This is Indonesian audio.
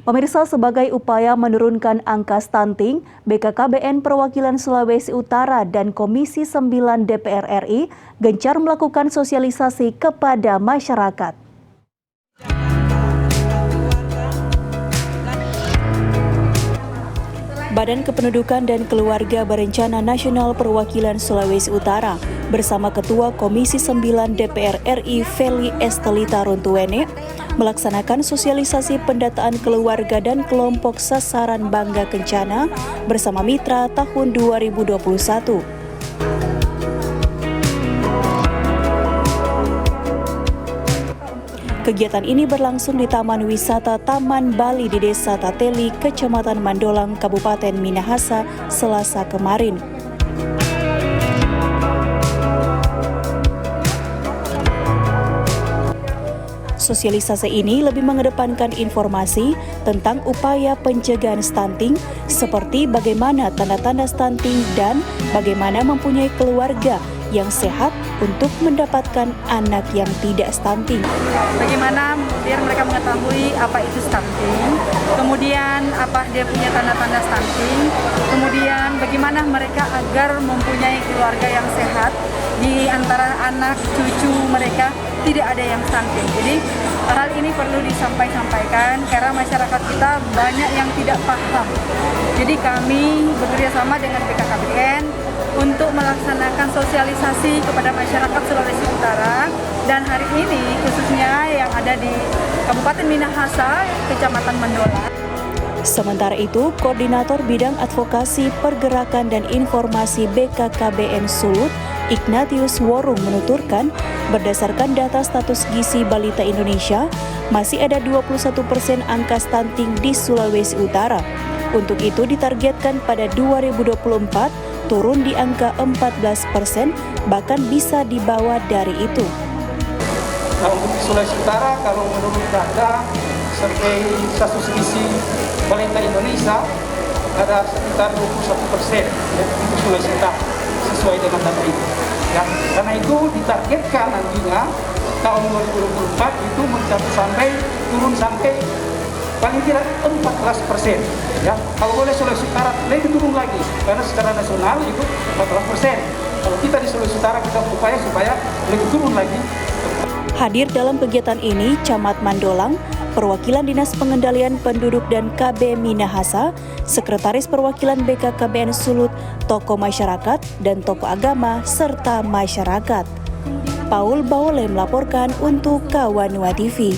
Pemirsa, sebagai upaya menurunkan angka stunting, BKKBN Perwakilan Sulawesi Utara dan Komisi 9 DPR RI gencar melakukan sosialisasi kepada masyarakat. Badan Kependudukan dan Keluarga Berencana Nasional Perwakilan Sulawesi Utara bersama Ketua Komisi 9 DPR RI Feli Estelita Runtuwene melaksanakan sosialisasi pendataan keluarga dan kelompok sasaran Bangga Kencana bersama Mitra tahun 2021. Kegiatan ini berlangsung di Taman Wisata Taman Bali di Desa Tateli, Kecamatan Mandolang, Kabupaten Minahasa, Selasa kemarin. Sosialisasi ini lebih mengedepankan informasi tentang upaya pencegahan stunting seperti bagaimana tanda-tanda stunting dan bagaimana mempunyai keluarga yang sehat untuk mendapatkan anak yang tidak stunting. Bagaimana biar mereka mengetahui apa itu stunting, kemudian apa dia punya tanda-tanda stunting, kemudian bagaimana mereka agar mempunyai keluarga yang sehat, di antara anak cucu mereka tidak ada yang stunting. Jadi hal ini perlu disampaikan karena masyarakat kita banyak yang tidak paham. Jadi kami bekerjasama dengan BKKBN untuk melaksanakan sosialisasi kepada masyarakat Sulawesi Utara, dan hari ini khususnya yang ada di Kabupaten Minahasa, Kecamatan Mandolang. Sementara itu, Koordinator Bidang Advokasi Pergerakan dan Informasi BKKBN Sulut, Ignatius Worung menuturkan, berdasarkan data status gizi balita Indonesia, masih ada 21% angka stunting di Sulawesi Utara. Untuk itu ditargetkan pada 2024 turun di angka 14%, bahkan bisa di bawah dari itu. Nah, untuk Sulawesi Utara, kalau menurut data survei status gizi balita Indonesia, ada sekitar 21% ya, untuk Sulawesi Utara, sesuai dengan data itu. Ya, karena itu ditargetkan nantinya tahun 2024 itu mencapai turun sampai paling tidak 14%. Ya, kalau boleh Sulawesi Utara lebih turun lagi, karena secara nasional itu 14%. Kalau kita di Sulawesi Utara kita upaya supaya lebih turun lagi. Hadir dalam kegiatan ini Camat Mandolang, Perwakilan Dinas Pengendalian Penduduk dan KB Minahasa, Sekretaris Perwakilan BKKBN Sulut, tokoh masyarakat dan tokoh agama serta masyarakat. Paul Baole melaporkan untuk Kawanua TV.